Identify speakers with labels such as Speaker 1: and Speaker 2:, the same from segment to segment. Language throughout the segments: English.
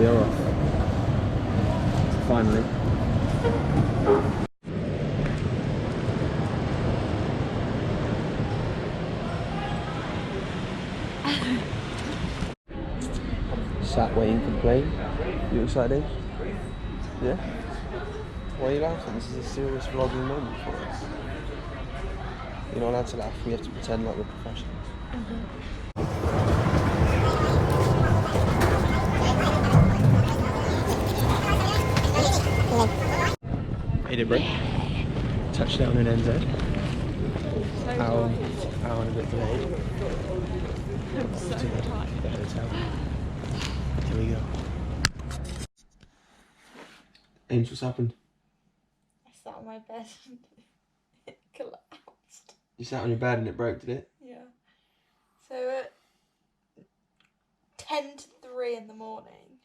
Speaker 1: we are off. Finally. Sat waiting for the plane. You excited? Yeah? Why are you laughing? This is a serious vlogging moment for us. You're not allowed to laugh, we have to pretend like we're professionals. Made it, break. Touchdown in NZ. Hour and a bit delayed.
Speaker 2: I'm so tired.
Speaker 1: The hotel. Here we go. Ames, what's happened?
Speaker 2: I sat on my bed and it collapsed.
Speaker 1: You sat on your bed and it broke, did it?
Speaker 2: Yeah. So at 10 to 3 in the morning,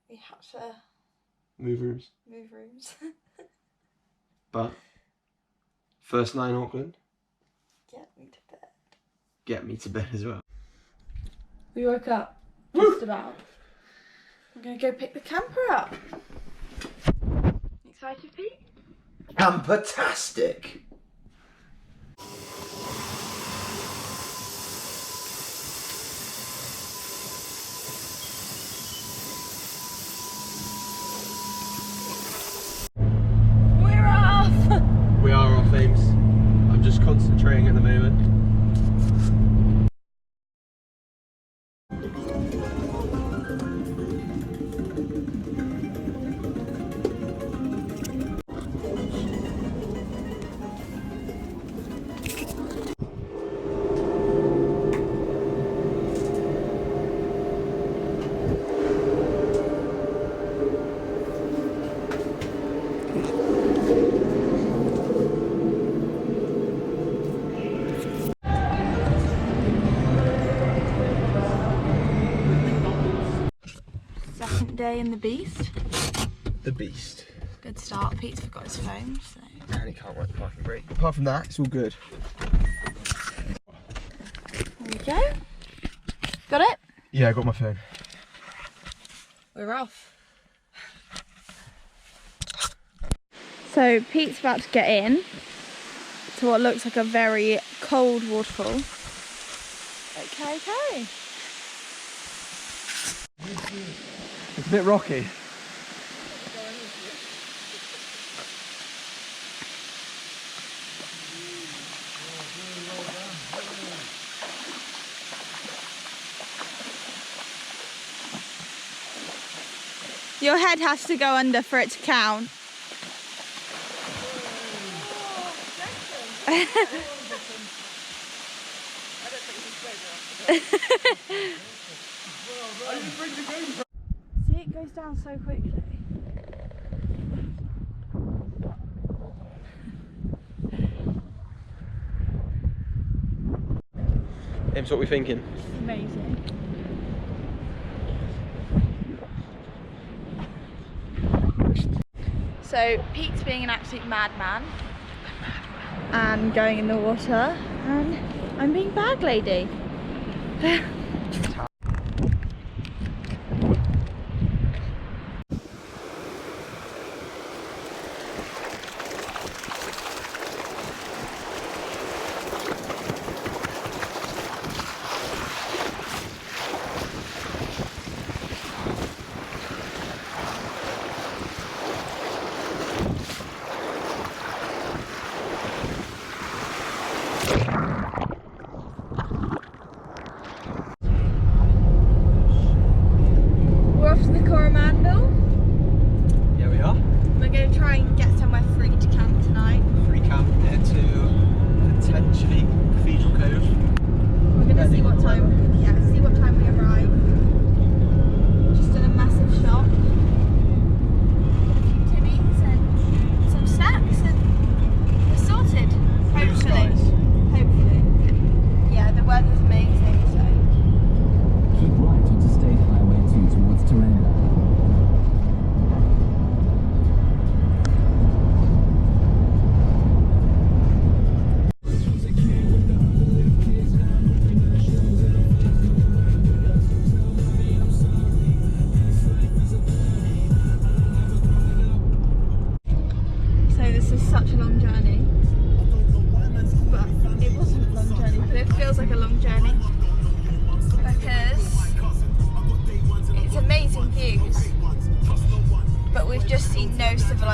Speaker 2: we had to
Speaker 1: Move rooms.
Speaker 2: move rooms.
Speaker 1: But first night in Auckland,
Speaker 2: Get me to bed.
Speaker 1: get me to bed as well.
Speaker 2: We woke up just about. I'm gonna go pick the camper up. Excited, Pete?
Speaker 1: Campertastic!
Speaker 2: We're off!
Speaker 1: We are off, Ames. I'm just concentrating at the moment.
Speaker 2: Second day in the Beast.
Speaker 1: The beast.
Speaker 2: Good start. Pete's forgot his phone, so.
Speaker 1: And he can't work the parking brake. Apart from that, it's all good.
Speaker 2: There we go. Got it?
Speaker 1: Yeah, I got my phone.
Speaker 2: We're off. So Pete's about to get in to what looks like a very cold waterfall. Okay, okay.
Speaker 1: It's a bit rocky.
Speaker 2: Your head has to go under for it to count. See, it goes down so quickly.
Speaker 1: Ames, what are we thinking?
Speaker 2: Amazing. So Pete's being an absolute madman and going in the water, and I'm being bag lady.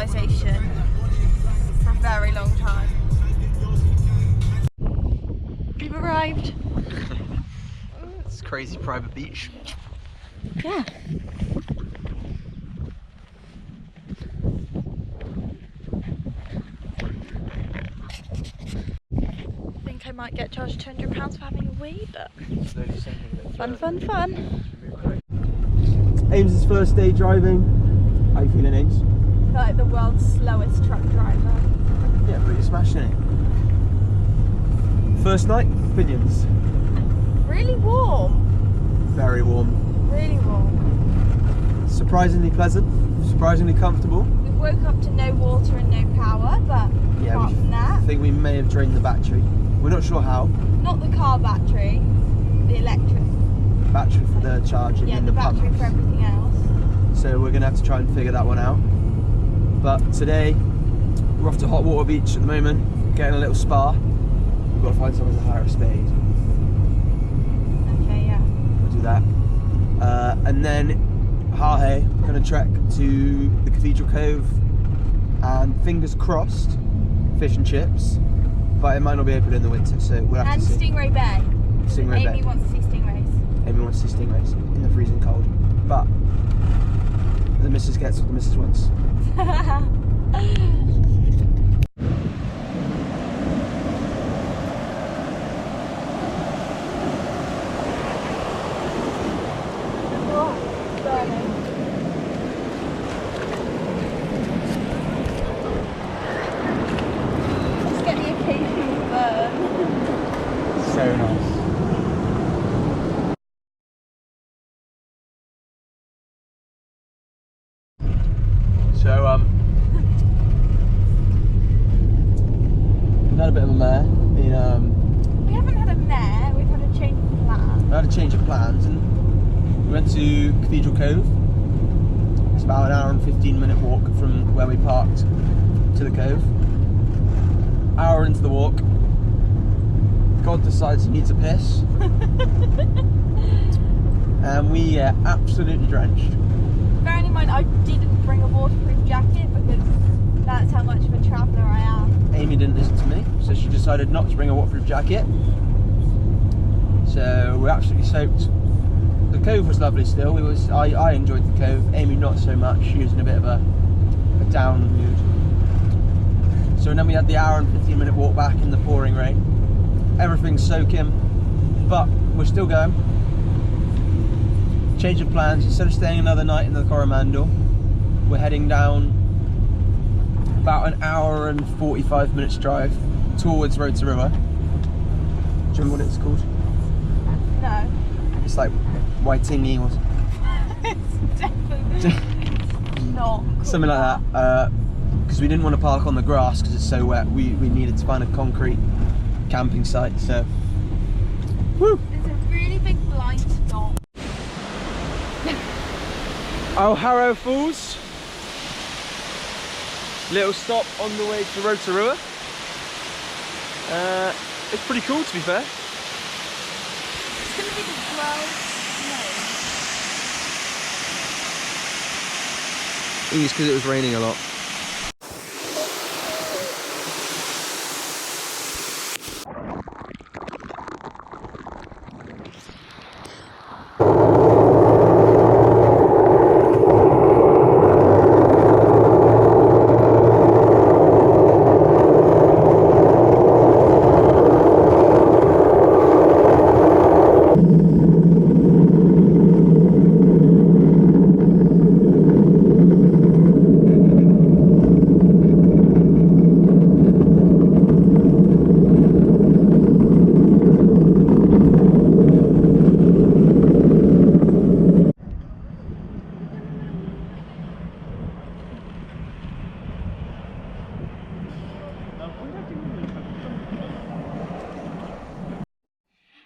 Speaker 2: civilization for a very long time. We've arrived.
Speaker 1: It's crazy private beach.
Speaker 2: Yeah. I think I might get charged £200 for having a wee, but fun.
Speaker 1: Ames's first day driving. How you feeling, Ames?
Speaker 2: Like the world's slowest truck driver.
Speaker 1: Yeah, but you're smashing it. First night, opinions.
Speaker 2: Really warm.
Speaker 1: Very warm.
Speaker 2: Really warm.
Speaker 1: Surprisingly pleasant. Surprisingly comfortable.
Speaker 2: We woke up to no water and no power, but
Speaker 1: Yeah,
Speaker 2: apart from that,
Speaker 1: I think we may have drained the battery. We're not sure how.
Speaker 2: not the car battery, the electric.
Speaker 1: Battery for the charging
Speaker 2: Yeah,
Speaker 1: and
Speaker 2: the
Speaker 1: the
Speaker 2: battery
Speaker 1: pumps.
Speaker 2: for everything else.
Speaker 1: So we're going to have to try and figure that one out. But today, we're off to Hot Water Beach at the moment, getting a little spa. We've got to find someone to hire a spade.
Speaker 2: Okay, yeah.
Speaker 1: We'll do that. And then, Harhay, we're going to trek to the Cathedral Cove and fingers crossed, fish and chips. But it might not be open in the winter, so we'll have
Speaker 2: And
Speaker 1: to see.
Speaker 2: Stingray Bay.
Speaker 1: Stingray
Speaker 2: Amy
Speaker 1: Bay.
Speaker 2: wants to see stingrays.
Speaker 1: Amy wants to see stingrays in the freezing cold. But the missus gets what the missus wants.
Speaker 2: Let's get the occasional burn.
Speaker 1: So nice. So we've had a bit of a mare.
Speaker 2: We haven't had a mare, we've had a change of plan.
Speaker 1: We had a change of plans and we went to Cathedral Cove. It's about an hour and 15-minute walk from where we parked to the cove. Hour into the walk, God decides he needs a piss. And we get absolutely drenched.
Speaker 2: Bearing in mind, I didn't bring a waterproof jacket because that's how much of a traveller I am.
Speaker 1: Amy didn't listen to me, so she decided not to bring a waterproof jacket. So we're absolutely soaked. The cove was lovely still. I enjoyed the cove. Amy not so much. She was in a bit of a down mood. So then we had the hour and 15-minute walk back in the pouring rain. Everything's soaking, but we're still going. Change of plans. Instead of staying another night in the Coromandel, we're heading down about an hour and 45 minutes drive towards Rotorua. Do you remember what it's called?
Speaker 2: No.
Speaker 1: It's like Waitingi or
Speaker 2: It's definitely not.
Speaker 1: something like that. Because we didn't want to park on the grass because it's so wet. We needed to find a concrete camping site. So, woo!
Speaker 2: There's a really big blind spot.
Speaker 1: Harrow Falls. Little stop on the way to Rotorua. It's pretty cool, to be fair.
Speaker 2: It's going to be the 12th.
Speaker 1: I think it's because it was raining a lot.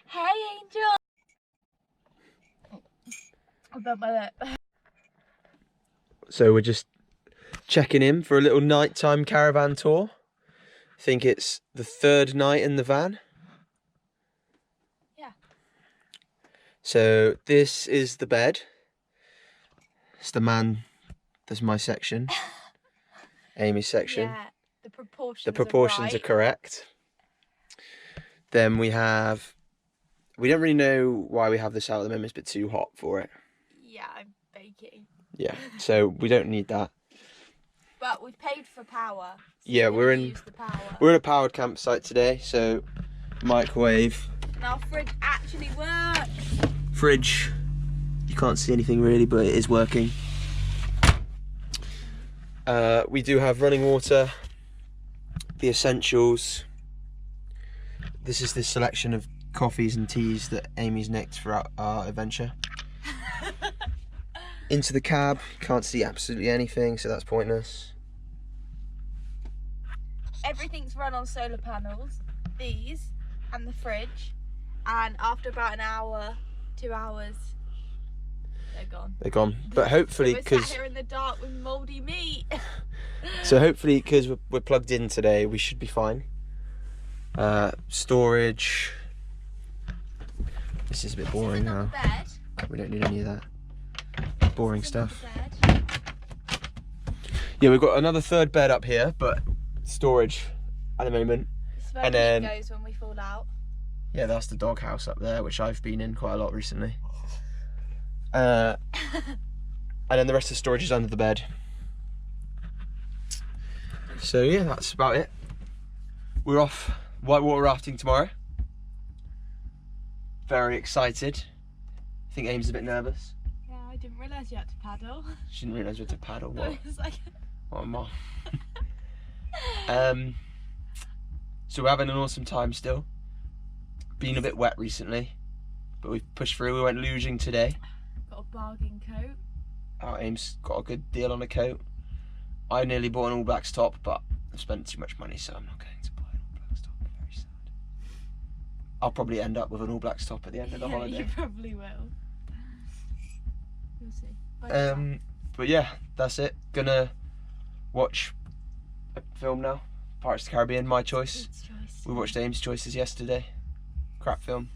Speaker 2: Hey, Angel! I bumped my lip.
Speaker 1: So we're just checking in for a little nighttime caravan tour. I think it's the third night in the van.
Speaker 2: Yeah.
Speaker 1: So this is the bed. It's the man, that's my section. Amy's section.
Speaker 2: Yeah, the proportions.
Speaker 1: The proportions are correct. Then we don't really know why we have this out at the moment. It's a bit too hot for it.
Speaker 2: Yeah, I'm baking.
Speaker 1: Yeah, so we don't need that.
Speaker 2: But we've paid for power. So
Speaker 1: Yeah, we're in a powered campsite today, so microwave.
Speaker 2: And our fridge actually works.
Speaker 1: Fridge. You can't see anything really, but it is working. We do have running water, the essentials. This is the selection of coffees and teas that Amy's nicked throughout our adventure. Into the cab, can't see absolutely anything, so that's pointless.
Speaker 2: Everything's run on solar panels, these, and the fridge. And after about an hour, 2 hours, they're gone.
Speaker 1: They're gone. But hopefully,
Speaker 2: we're sat here in the dark with mouldy meat.
Speaker 1: So hopefully, because we're plugged in today, we should be fine. Storage. This is a bit boring now.
Speaker 2: Bed.
Speaker 1: We don't need any of that boring stuff. Yeah, we've got another third bed up here, but storage at the moment.
Speaker 2: And then goes when we fall out.
Speaker 1: Yeah, that's the doghouse up there, which I've been in quite a lot recently. And then the rest of the storage is under the bed. So yeah, that's about it. We're off whitewater rafting tomorrow. Very excited. I think Aim's a bit nervous.
Speaker 2: Yeah, I didn't realise you had to paddle.
Speaker 1: She didn't realise you had to paddle. What?
Speaker 2: Like...
Speaker 1: What a mom. So we're having an awesome time still. Been a bit wet recently, but we've pushed through. We went luging today.
Speaker 2: Got a bargain coat.
Speaker 1: Our Aim's got a good deal on a coat. I nearly bought an All Blacks top, but I've spent too much money, so I'm not going to buy an All Blacks top. I'm very sad. I'll probably end up with an All Blacks top at the end of the holiday.
Speaker 2: You probably will. We'll see.
Speaker 1: But yeah, that's it. Gonna watch a film now. Pirates of the Caribbean, my choice. We watched Aim's choices yesterday. Crap film.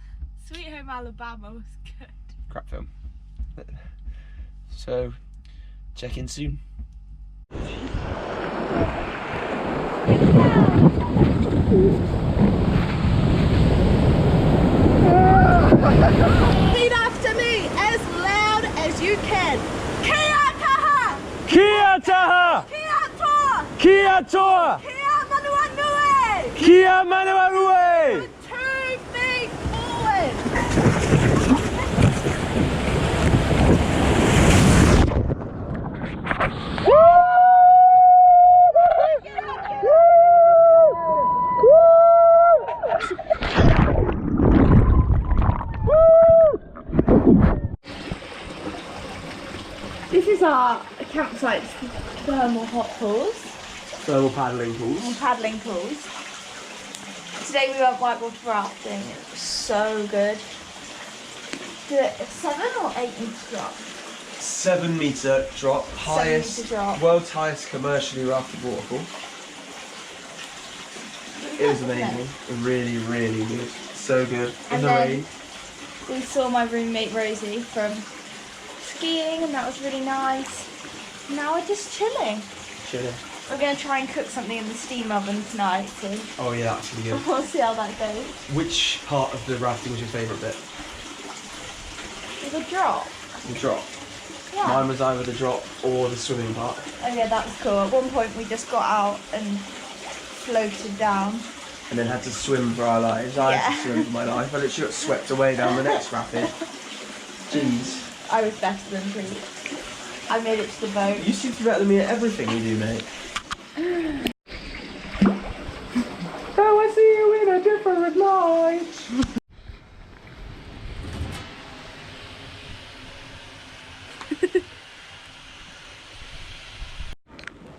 Speaker 2: Sweet Home Alabama was good.
Speaker 1: Crap film. So, check in soon.
Speaker 2: Repeat after me as loud as you can. Kia taha!
Speaker 1: Kia taha!
Speaker 2: Kia toa!
Speaker 1: Kia toa!
Speaker 2: Kia manua nui!
Speaker 1: Kia manua nui!
Speaker 2: 2 feet forward! This is our campsite's thermal hot pools.
Speaker 1: Thermal paddling pools.
Speaker 2: And paddling pools. Today we went whitewater rafting. It was so good. Did it a 7 or 8 metre drop?
Speaker 1: 7 metre drop.
Speaker 2: 7 metre drop.
Speaker 1: World's highest commercially rafted waterfall. It was amazing. Really, really good. So good. In the rain.
Speaker 2: We saw my roommate Rosie from skiing, and that was really nice. Now we're just chilling. We're going to try and cook something in the steam oven tonight, so
Speaker 1: oh yeah, that's really good.
Speaker 2: we'll see how that goes.
Speaker 1: Which part of the rafting was your favourite bit?
Speaker 2: The drop.
Speaker 1: The drop?
Speaker 2: Yeah.
Speaker 1: Mine was either the drop or the swimming part.
Speaker 2: Oh yeah, that was cool. At one point we just got out and floated down.
Speaker 1: And then had to swim for our lives. I had to swim for my life. I literally got swept away down the next rapid. Jeez.
Speaker 2: I was better than Pete. I made it to the boat.
Speaker 1: You seem to be better than me at everything you do, mate. Oh, I see you in a different light.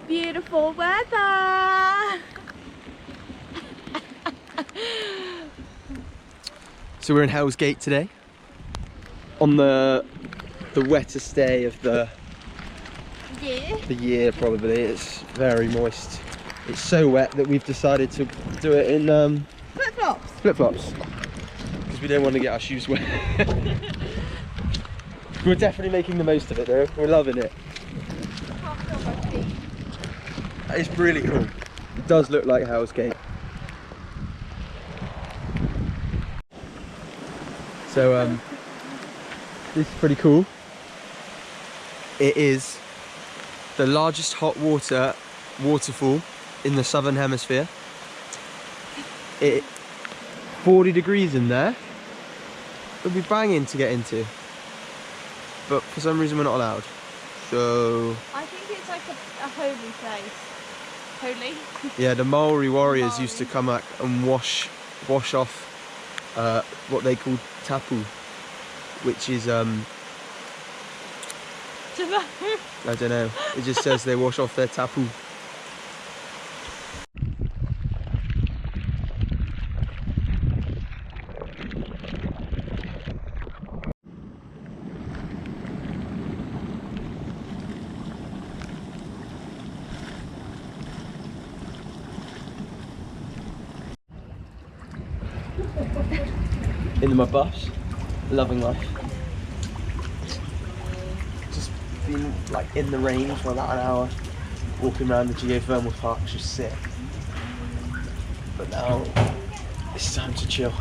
Speaker 2: Beautiful weather.
Speaker 1: So we're in Hell's Gate today. On the wettest day of the year probably. It's very moist. It's so wet that we've decided to do it in
Speaker 2: flip-flops.
Speaker 1: Flip-flops. Because we don't want to get our shoes wet. We're definitely making the most of it though. We're loving it.
Speaker 2: I can't feel my feet.
Speaker 1: It's really cool. It does look like Hell's Gate. So this is pretty cool. It is the largest hot water waterfall in the southern hemisphere. It 40 degrees in there. It'll be banging to get into, but for some reason we're not allowed. So
Speaker 2: I think it's like a holy place. Holy?
Speaker 1: Yeah, the Maori warriors used to come back and wash off what they called tapu, which is I don't know. It just says they wash off their tapu. In my buffs, loving life. Just been like in the rain for about an hour, walking around the geothermal park, just sick. But now it's time to chill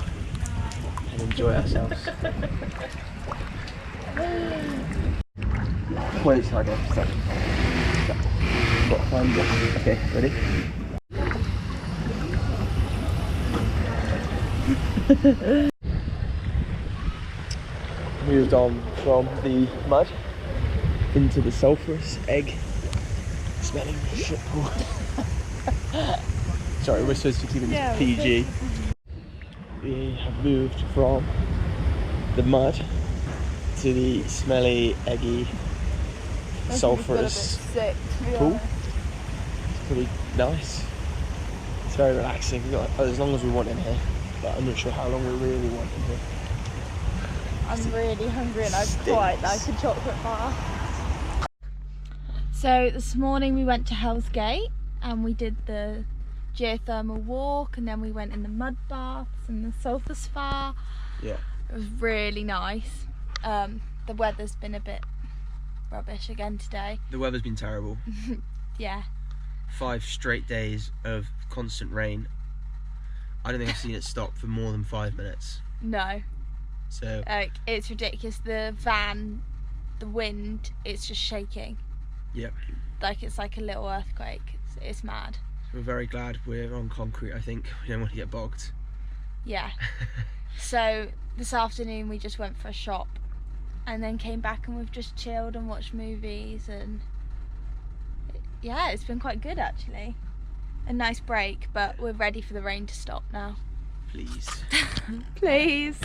Speaker 1: and enjoy ourselves. Wait, so I go. Stop. Got to find it. Okay, ready? Moved on from the mud into the sulphurous egg smelling shit pool. Sorry, we're supposed to be keeping this PG. We have moved from the mud to the smelly, eggy, sulphurous pool. It's pretty nice. It's very relaxing. We've got as long as we want in here, but I'm not sure how long we really want in here.
Speaker 2: I'm really hungry and I'd quite like a chocolate bar. So this morning we went to Hell's Gate and we did the geothermal walk, and then we went in the mud baths and the sulphur spa.
Speaker 1: Yeah.
Speaker 2: It was really nice. The weather's been a bit rubbish again today.
Speaker 1: The weather's been terrible.
Speaker 2: Yeah.
Speaker 1: 5 straight days of constant rain. I don't think I've seen it stop for more than 5 minutes.
Speaker 2: No.
Speaker 1: So
Speaker 2: it's ridiculous. The van, the wind, it's just shaking.
Speaker 1: Yep.
Speaker 2: Like it's like a little earthquake. It's mad.
Speaker 1: So we're very glad we're on concrete, I think. We don't want to get bogged.
Speaker 2: Yeah. So this afternoon we just went for a shop and then came back and we've just chilled and watched movies, and yeah, it's been quite good actually. A nice break, but we're ready for the rain to stop now.
Speaker 1: Please.
Speaker 2: Please.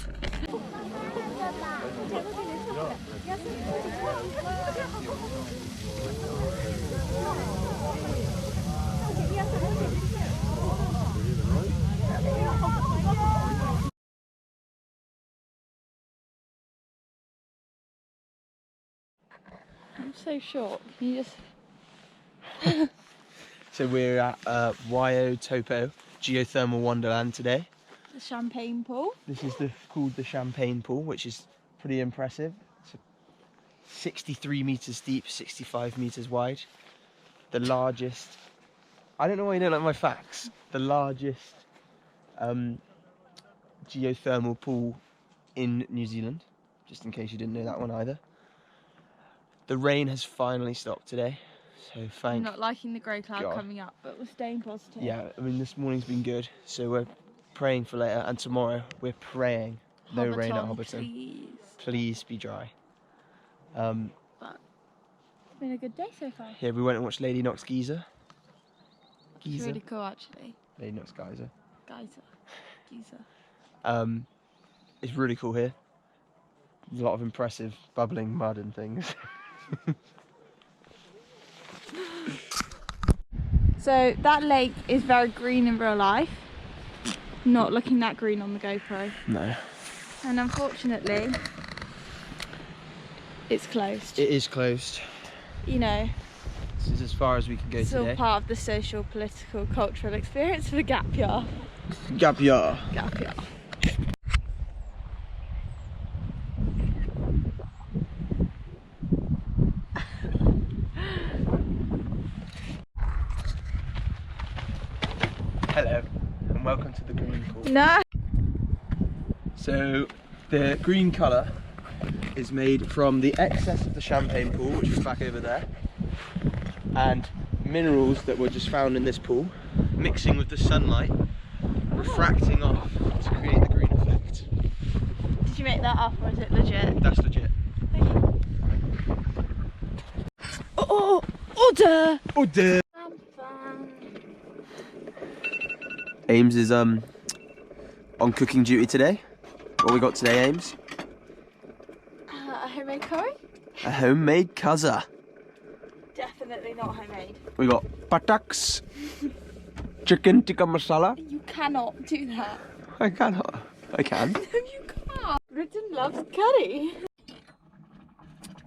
Speaker 2: I'm so short. Can you just...
Speaker 1: So we're at Waio Topo Geothermal Wonderland today.
Speaker 2: The champagne pool.
Speaker 1: This is called the Champagne Pool, which is pretty impressive. It's 63 meters deep, 65 meters wide. The largest, I don't know why you don't like my facts, the largest geothermal pool in New Zealand, just in case you didn't know that one either. The rain has finally stopped today, so thank
Speaker 2: I'm not liking the grey cloud
Speaker 1: God.
Speaker 2: coming up, but we're staying positive.
Speaker 1: Yeah, I mean this morning's been good, so we're praying for later, and tomorrow we're praying no rain at Hobbiton. Please be dry.
Speaker 2: But it's been a good day so far.
Speaker 1: Yeah, we went and watched Lady Knox Geezer.
Speaker 2: It's really cool actually.
Speaker 1: Lady Knox Geyser.
Speaker 2: Geezer.
Speaker 1: It's really cool here. There's a lot of impressive bubbling mud and things.
Speaker 2: So that lake is very green in real life. Not looking that green on the GoPro.
Speaker 1: No.
Speaker 2: And unfortunately, it's closed.
Speaker 1: It is closed.
Speaker 2: You know,
Speaker 1: This is as far as we can go
Speaker 2: it's all
Speaker 1: today.
Speaker 2: part of the social, political, cultural experience for the gap year.
Speaker 1: Gap year.
Speaker 2: Gap year.
Speaker 1: Welcome to the green pool.
Speaker 2: No.
Speaker 1: So the green colour is made from the excess of the champagne pool, which is back over there, and minerals that were just found in this pool, mixing with the sunlight, refracting off to create the green effect.
Speaker 2: Did you make that up or is it legit?
Speaker 1: That's legit.
Speaker 2: Oh, order!
Speaker 1: Order! Ames is on cooking duty today. What we got today, Ames?
Speaker 2: A homemade curry?
Speaker 1: A homemade kaza.
Speaker 2: Definitely not homemade.
Speaker 1: We got pataks, chicken tikka masala.
Speaker 2: You cannot do that.
Speaker 1: I cannot. I can.
Speaker 2: No, you can't. Britton loves curry.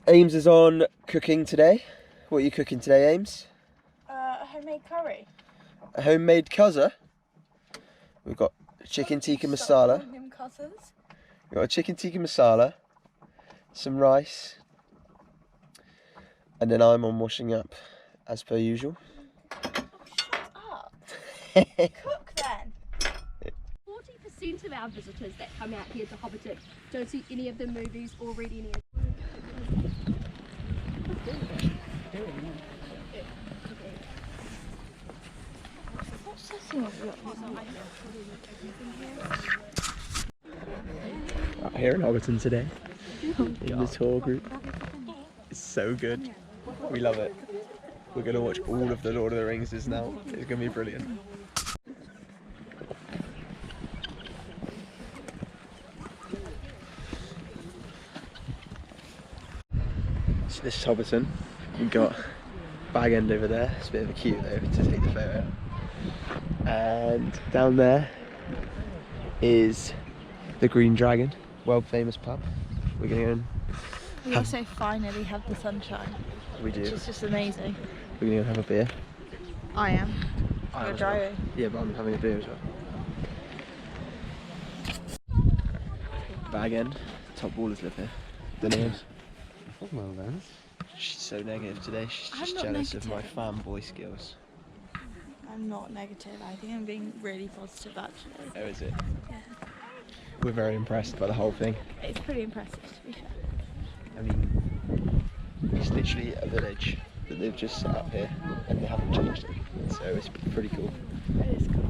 Speaker 1: Ames is on cooking today. What are you cooking today, Ames?
Speaker 2: A homemade curry.
Speaker 1: A homemade kaza. We've got chicken tikka masala. We've got a chicken tikka masala, some rice, and then I'm on washing up, as per usual.
Speaker 2: Oh, shut up. Cook then.
Speaker 3: 40% of our visitors that come out here to Hobbiton don't see any of the movies or read any of
Speaker 1: Out here in Hobbiton today, in the tour group. It's so good. We love it. We're going to watch all of the Lord of the Rings now. It's going to be brilliant. So this is Hobbiton. We've got Bag End over there. It's a bit of a queue though to take the photo. And down there is the Green Dragon, world famous pub. We're going to go and
Speaker 2: We also finally have the sunshine.
Speaker 1: we do.
Speaker 2: Which is just amazing.
Speaker 1: We're going to go and have a beer.
Speaker 2: I am.
Speaker 1: I
Speaker 2: You're
Speaker 1: am as well.
Speaker 2: driving.
Speaker 1: Yeah, but I'm having a beer as well. Bag End. Top ballers live here. The names.
Speaker 4: Well then.
Speaker 1: She's so negative today. She's
Speaker 2: I'm
Speaker 1: just
Speaker 2: not
Speaker 1: jealous of my
Speaker 2: negative.
Speaker 1: fanboy skills.
Speaker 2: I'm not negative. I think I'm being really positive actually.
Speaker 1: Oh, is it?
Speaker 2: Yeah.
Speaker 1: We're very impressed by the whole thing.
Speaker 2: It's pretty impressive to be fair.
Speaker 1: I mean, it's literally a village that they've just set up here and they haven't changed it. So it's pretty cool.
Speaker 2: It is cool.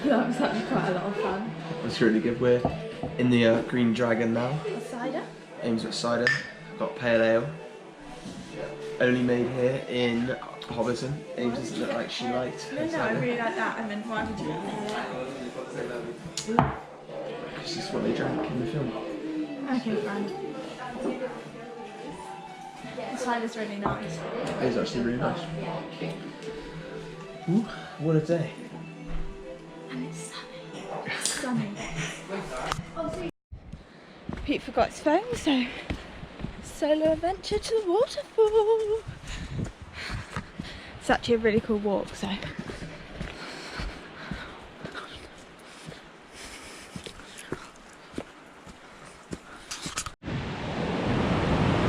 Speaker 2: That was actually quite a lot of fun.
Speaker 1: It's really good. We're in the Green Dragon now.
Speaker 2: A cider?
Speaker 1: Ames got cider, got pale ale. Only made here in Hobbiton. Ames doesn't look like she liked her
Speaker 2: No, I
Speaker 1: cider.
Speaker 2: really like that. I meant, why would you like
Speaker 1: This is what they drank in the film.
Speaker 2: that? Okay, fine. The cider's really nice.
Speaker 1: It's actually really nice. Ooh, what a day.
Speaker 2: And it's sunny. Stunning. Pete forgot his phone, so solo adventure to the waterfall. It's actually a really cool walk, so.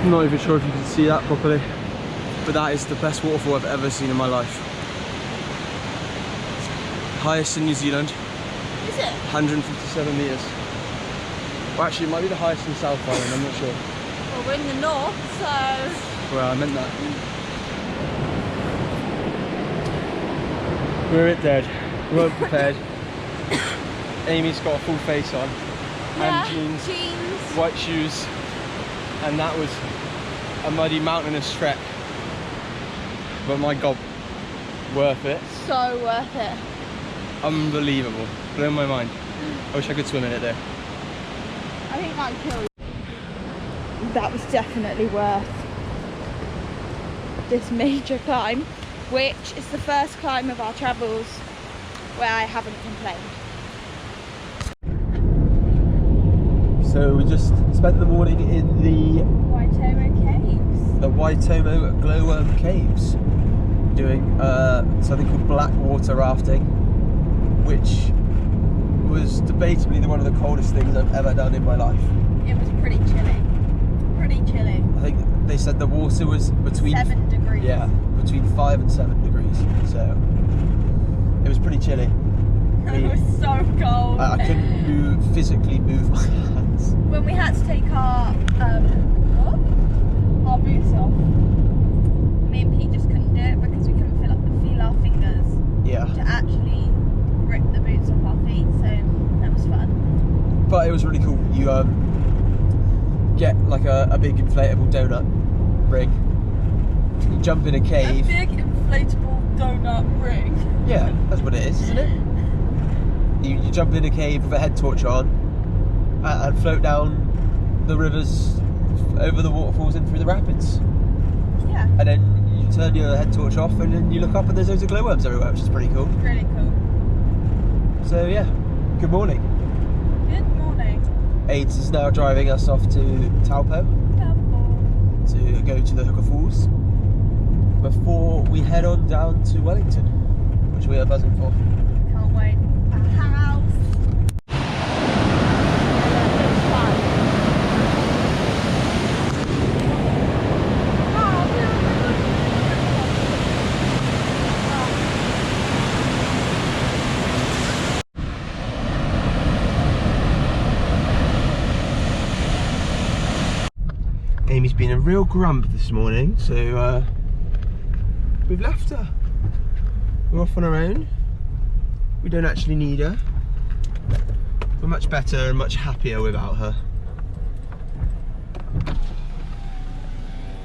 Speaker 1: I'm not even sure if you can see that properly, but that is the best waterfall I've ever seen in my life. Highest in New Zealand,
Speaker 2: Is it?
Speaker 1: 157 metres. Well, actually, it might be the highest in South Island, I'm not sure.
Speaker 2: Well, we're in the north, so.
Speaker 1: Well, I meant that. We're a bit dead. We weren't prepared. Amy's got a full face on,
Speaker 2: Yeah,
Speaker 1: and jeans,
Speaker 2: jeans.
Speaker 1: white shoes, and that was a muddy mountainous trek. But my God, worth it.
Speaker 2: So worth it.
Speaker 1: Unbelievable. Blew my mind. I wish I could swim in it though.
Speaker 2: I think I'd kill you. That was definitely worth this major climb, which is the first climb of our travels where I haven't complained.
Speaker 1: So we just spent the morning in the Waitomo glowworm caves doing something called blackwater rafting, which was debatably one of the coldest things I've ever done in my life.
Speaker 2: It was pretty chilly. Pretty chilly.
Speaker 1: I think they said the water was between
Speaker 2: 7 degrees.
Speaker 1: Yeah, between 5 and 7 degrees. So It was pretty chilly.
Speaker 2: It was so cold.
Speaker 1: I couldn't physically move my hands.
Speaker 2: When we had to take our boots off, me and Pete just couldn't do it because we couldn't feel our fingers
Speaker 1: Yeah.
Speaker 2: to actually rip the boots off our feet, so that was fun.
Speaker 1: But it was really cool. You get like a big inflatable donut rig. You jump in a cave.
Speaker 2: A big inflatable donut rig.
Speaker 1: Yeah, that's what it is, isn't it? You jump in a cave with a head torch on and float down the rivers over the waterfalls and through the rapids.
Speaker 2: Yeah.
Speaker 1: And then you turn your head torch off and then you look up and there's loads of glowworms everywhere, which is pretty cool.
Speaker 2: Really cool.
Speaker 1: So yeah, good morning.
Speaker 2: Good morning.
Speaker 1: AIDS is now driving us off to Taupo to go to the Hooker Falls before we head on down to Wellington, which we are buzzing for.
Speaker 2: Can't wait. A house.
Speaker 1: Amy's been a real grump this morning, so we've left her. We're off on our own. We don't actually need her. We're much better and much happier without her.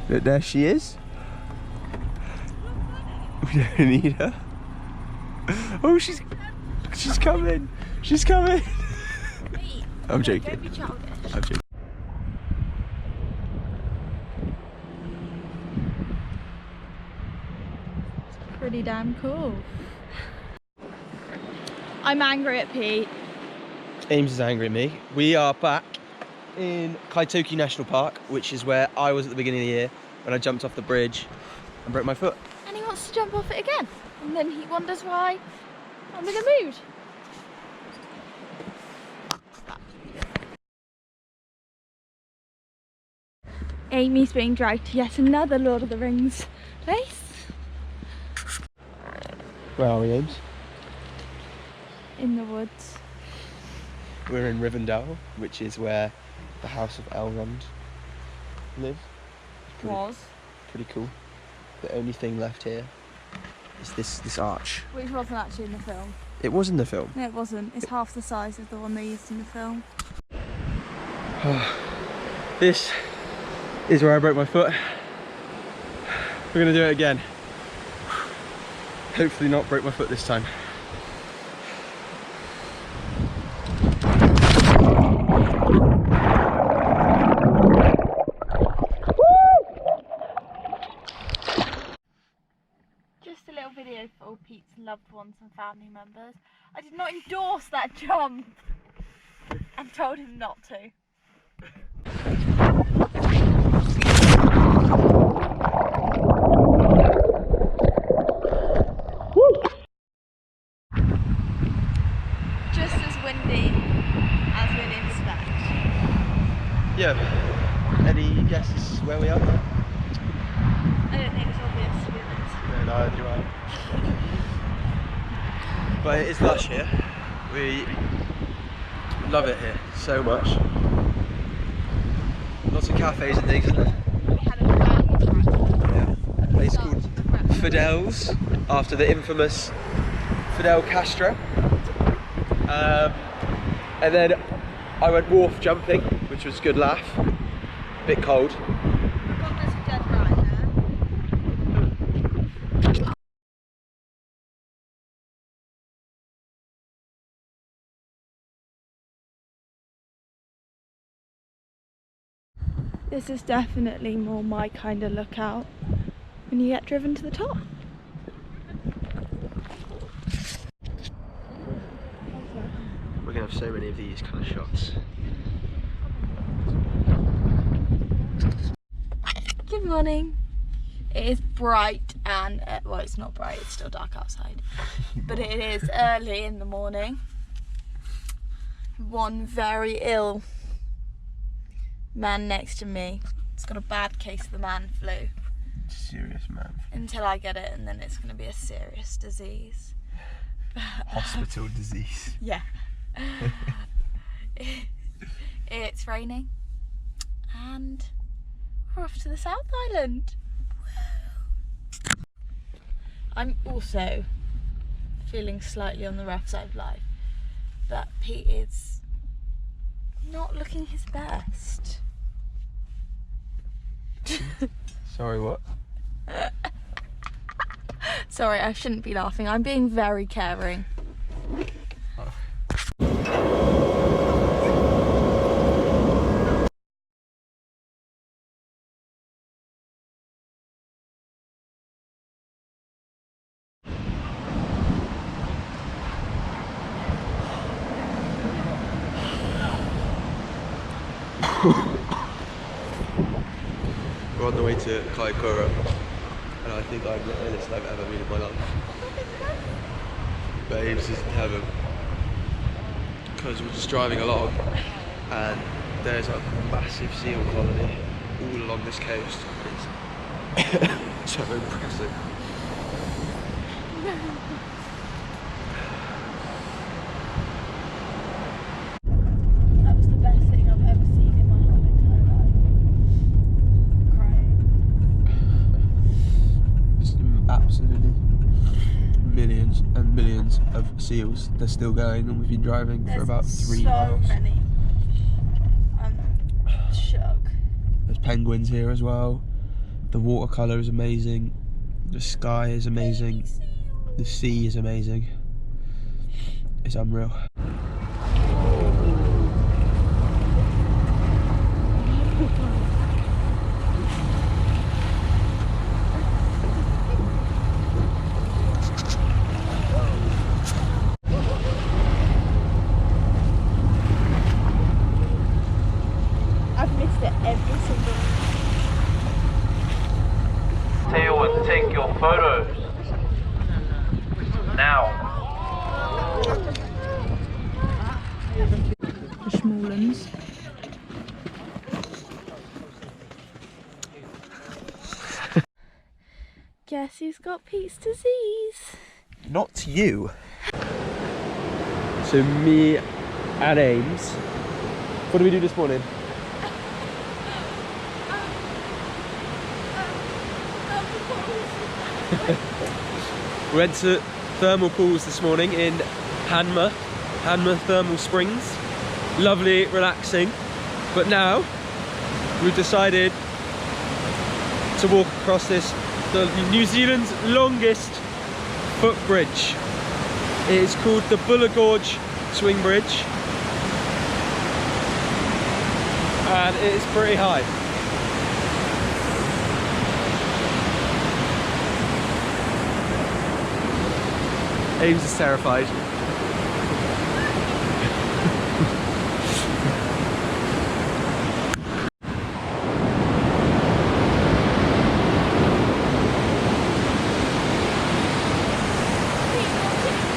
Speaker 1: Look, there she is. We don't need her. Oh, she's coming. She's coming. I'm joking.
Speaker 2: Don't be childish.
Speaker 1: I'm joking.
Speaker 2: Pretty damn cool. I'm angry at Pete.
Speaker 1: Ames is angry at me. We are back in Kaitoki National Park, which is where I was at the beginning of the year when I jumped off the bridge and broke my foot.
Speaker 2: And he wants to jump off it again. And then he wonders why I'm in a mood. Amy's being dragged to yet another Lord of the Rings place.
Speaker 1: Where are we, Ames?
Speaker 2: In the woods.
Speaker 1: We're in Rivendell, which is where the House of Elrond live. Pretty cool. The only thing left here is this arch.
Speaker 2: Which wasn't actually in the film.
Speaker 1: It was in the film.
Speaker 2: No, it wasn't. It's half the size of the one they used in the film.
Speaker 1: This is where I broke my foot. We're gonna do it again. Hopefully not break my foot this time.
Speaker 2: Just a little video for all Pete's loved ones and family members. I did not endorse that jump and told him not to. Just as windy as we'd expect.
Speaker 1: Yeah. Any guesses where we are?
Speaker 2: I don't think it's obvious to be honest.
Speaker 1: No, neither do I. But it is lush here. We love it here so much. Lots of cafes and things, isn't there?
Speaker 2: We had a band
Speaker 1: Yeah. A place called Fidel's, after the infamous Fidel Castro. And then I went wharf jumping, which was a good laugh. Bit cold.
Speaker 2: This is definitely more my kind of lookout when you get driven to the top.
Speaker 1: We're gonna have so many of these kind of shots.
Speaker 2: Good morning. It is bright and, well, it's not bright, it's still dark outside, but it is early in the morning. One very ill man next to me. It's got a bad case of the man flu.
Speaker 1: Serious man.
Speaker 2: Until I get it, and then it's going to be a serious disease.
Speaker 1: Hospital disease.
Speaker 2: Yeah. It's raining and we're off to the South Island. I'm also feeling slightly on the rough side of life, but Pete is not looking his best.
Speaker 1: Sorry, what?
Speaker 2: Sorry, I shouldn't be laughing. I'm being very caring.
Speaker 1: We're on the way to Kaikoura, and I think I'm the illest I've ever been in my life. But Ames is in heaven, because we're just driving along, and there's a massive seal colony all along this coast. It's so impressive.
Speaker 2: That was the best thing I've ever seen in my whole entire life. Crying.
Speaker 1: Just absolutely millions and millions of seals. They're still going, and we've been driving for about 3 miles.
Speaker 2: So many. I'm shook.
Speaker 1: There's penguins here as well. The watercolour is amazing. The sky is amazing. The sea is amazing. It's unreal.
Speaker 2: I've missed it every single
Speaker 4: Tail and take your photos. Now.
Speaker 2: the Schmoolens. Guess who's got Pete's disease?
Speaker 1: Not you. So me and Ames. What did we do this morning? We went to thermal pools this morning in Hanmer Thermal Springs. Lovely, relaxing. But now we've decided to walk across the New Zealand's longest footbridge. It is called the Buller Gorge Swing Bridge, and it is pretty high. Ames is terrified.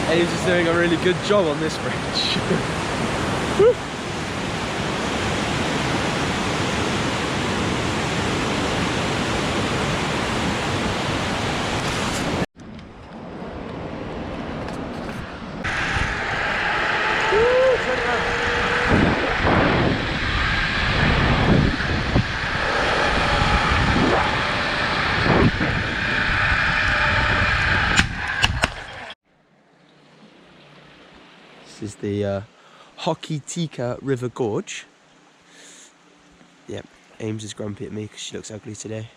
Speaker 1: Ames is doing a really good job on this bridge. Woo. This is the Hokitika River Gorge. Yep, Ames is grumpy at me because she looks ugly today.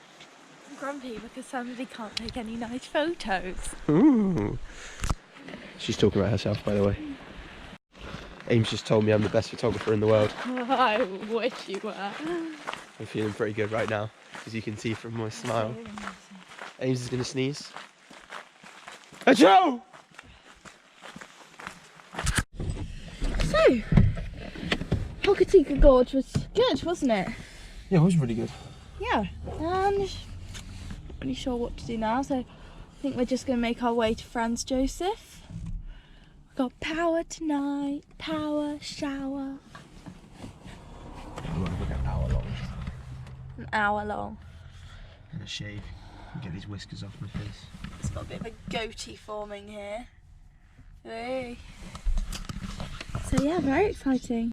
Speaker 2: I'm grumpy because somebody can't take any nice photos.
Speaker 1: Ooh. She's talking about herself, by the way. Ames just told me I'm the best photographer in the world.
Speaker 2: I wish you were.
Speaker 1: I'm feeling pretty good right now, as you can see from my smile. Ames is going to sneeze. Achoo!
Speaker 2: So, Hokitika Gorge was good, wasn't it?
Speaker 1: Yeah, it was really good.
Speaker 2: Yeah, and not really sure what to do now, so I think we're just going to make our way to Franz Josef. We've got power tonight, power shower.
Speaker 1: We'll get an hour long.
Speaker 2: An hour long.
Speaker 1: And a shave. And get these whiskers off my face.
Speaker 2: It's got a bit of a goatee forming here. Hey. So yeah, very exciting.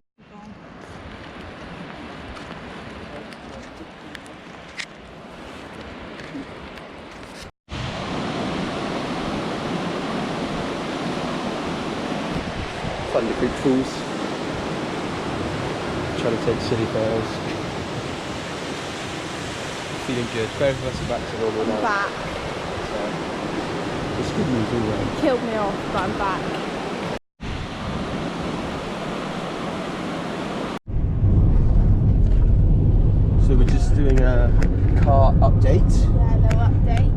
Speaker 1: Fun to creep tools. Trying to take silly photos. Feeling good. Both of us are back to normal now.
Speaker 2: Back.
Speaker 1: It's good news, isn't it?
Speaker 2: Killed me off, but I'm back.
Speaker 1: So we're just doing a car update.
Speaker 2: Yeah, no update.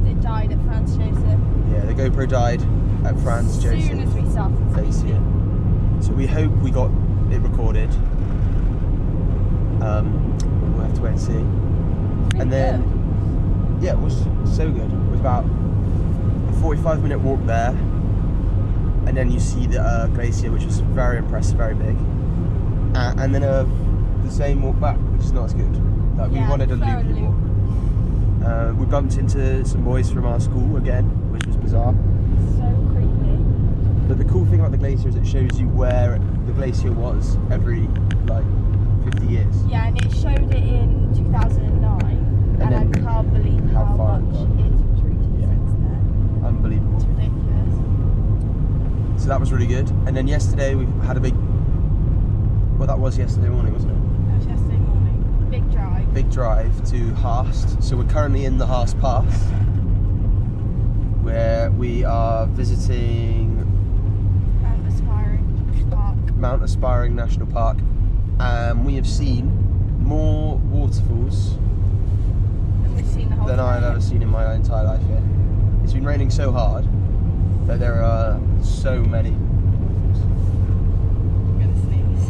Speaker 2: It died at Franz Joseph.
Speaker 1: Yeah, the GoPro died at Franz Joseph.
Speaker 2: As soon as we started
Speaker 1: Glacier. So we hope we got it recorded. We'll have to wait and see. And then, yeah, it was so good. It was about a 45-minute walk there, and then you see the glacier, which was very impressive, very big. And then the same walk back, which is not as good. Like, we wanted a loopy walk. We bumped into some boys from our school again, which was bizarre.
Speaker 2: So creepy.
Speaker 1: But the cool thing about the glacier is it shows you where the glacier was every like 50 years.
Speaker 2: Yeah, and it showed it in 2009, and I can't believe how
Speaker 1: far
Speaker 2: much
Speaker 1: it
Speaker 2: it's retreated since then.
Speaker 1: Unbelievable.
Speaker 2: It's ridiculous.
Speaker 1: So that was really good. And then yesterday we had a big, well, that was yesterday morning, wasn't it?
Speaker 2: That was yesterday morning. Big drive.
Speaker 1: Big drive to Haast. So we're currently in the Haast Pass, where we are visiting Mount Aspiring National Park. We have seen more waterfalls than I've ever seen in my entire life here. It's been raining so hard that there are so many.
Speaker 2: I'm gonna sneeze.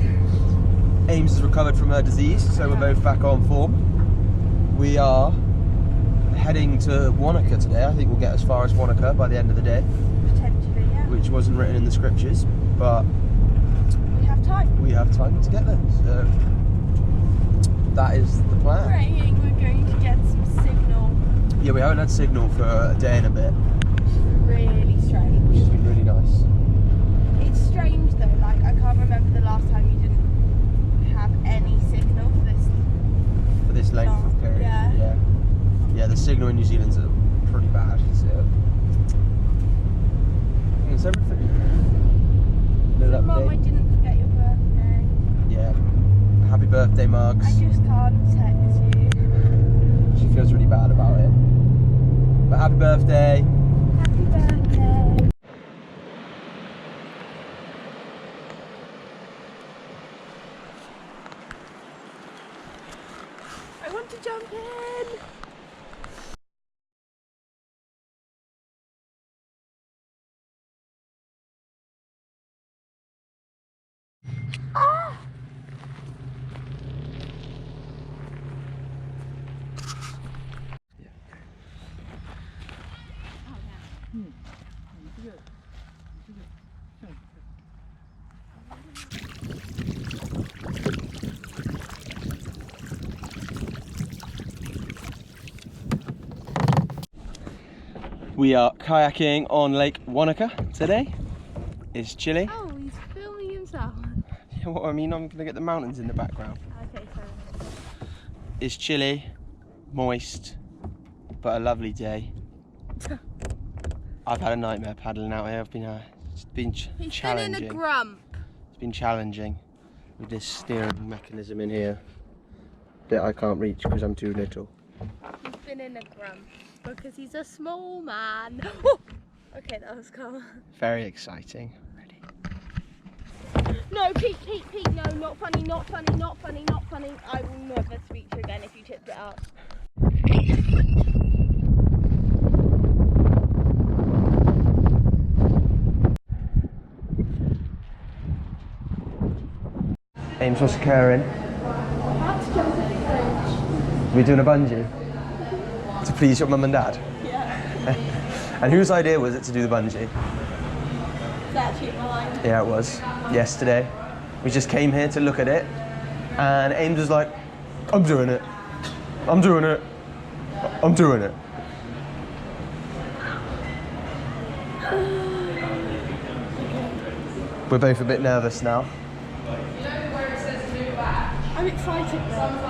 Speaker 1: Ames has recovered from her disease, so we're both back on form. We are heading to Wanaka today. I think we'll get as far as Wanaka by the end of the day.
Speaker 2: Potentially, yeah.
Speaker 1: Which wasn't written in the scriptures, but we have time to get there. So that is the plan.
Speaker 2: Praying we're going to get some signal.
Speaker 1: Yeah, we haven't had signal for a day and a bit.
Speaker 2: Really strange.
Speaker 1: Which has been really nice.
Speaker 2: It's strange though, like I can't remember the last time you didn't have any signal
Speaker 1: For this length of period.
Speaker 2: Yeah.
Speaker 1: Yeah, the signal in New Zealand's pretty bad. So it's everything. Little
Speaker 2: Mum, I
Speaker 1: update.
Speaker 2: didn't forget your birthday.
Speaker 1: Yeah. Happy birthday, Margs.
Speaker 2: I just can't text you.
Speaker 1: She feels really bad about it. But happy birthday.
Speaker 2: Happy birthday. I want to jump in. Ah!
Speaker 1: We are kayaking on Lake Wanaka today. It's chilly.
Speaker 2: Oh, he's filming himself.
Speaker 1: Yeah, what I mean, I'm gonna get the mountains in the background.
Speaker 2: Okay, sorry.
Speaker 1: It's chilly, moist, but a lovely day. I've had a nightmare paddling out here. It's been challenging.
Speaker 2: He's been in a grump.
Speaker 1: It's been challenging with this steering mechanism in here that I can't reach because I'm too little.
Speaker 2: He's been in a grump because he's a small man. Oh! Okay, that was calm.
Speaker 1: Very exciting. Ready?
Speaker 2: No, Pete, no, not funny, not funny, not funny, not funny. I will never speak to you again if you tipped it up.
Speaker 1: Ames, what's occurring? We're doing a bungee? To please your mum and dad?
Speaker 2: Yeah.
Speaker 1: And whose idea was it to do the bungee?
Speaker 2: It's actually mine.
Speaker 1: Yeah, it was. Yesterday. We just came here to look at it, and Ames was like, I'm doing it. I'm doing it. I'm doing it. We're both a bit nervous now.
Speaker 2: I'm excited though.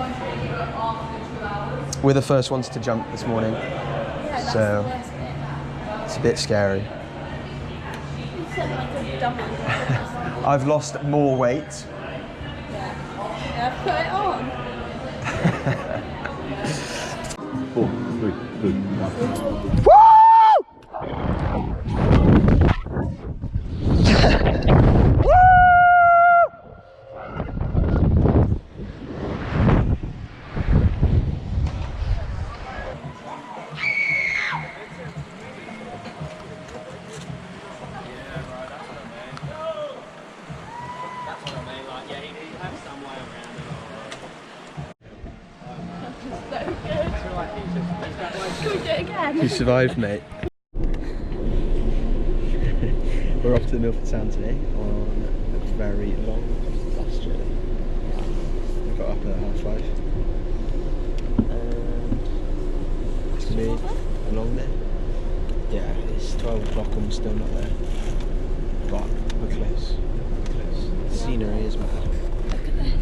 Speaker 1: We're the first ones to jump this morning,
Speaker 2: Yeah, that's
Speaker 1: so
Speaker 2: the worst bit.
Speaker 1: it's a bit scary.
Speaker 2: You said like a dumb one.
Speaker 1: I've lost more weight.
Speaker 2: Yeah, put it on.
Speaker 5: 4, 3, 2, 1.
Speaker 2: Can we do it again?
Speaker 1: You survived, mate. We're off to Milford Sound today on a very long bus journey. We got up at 5:30. And it's going to be a long day. Yeah, it's 12 o'clock and we're still not there. But we're close. We're close. The scenery is mad.
Speaker 2: Look at this.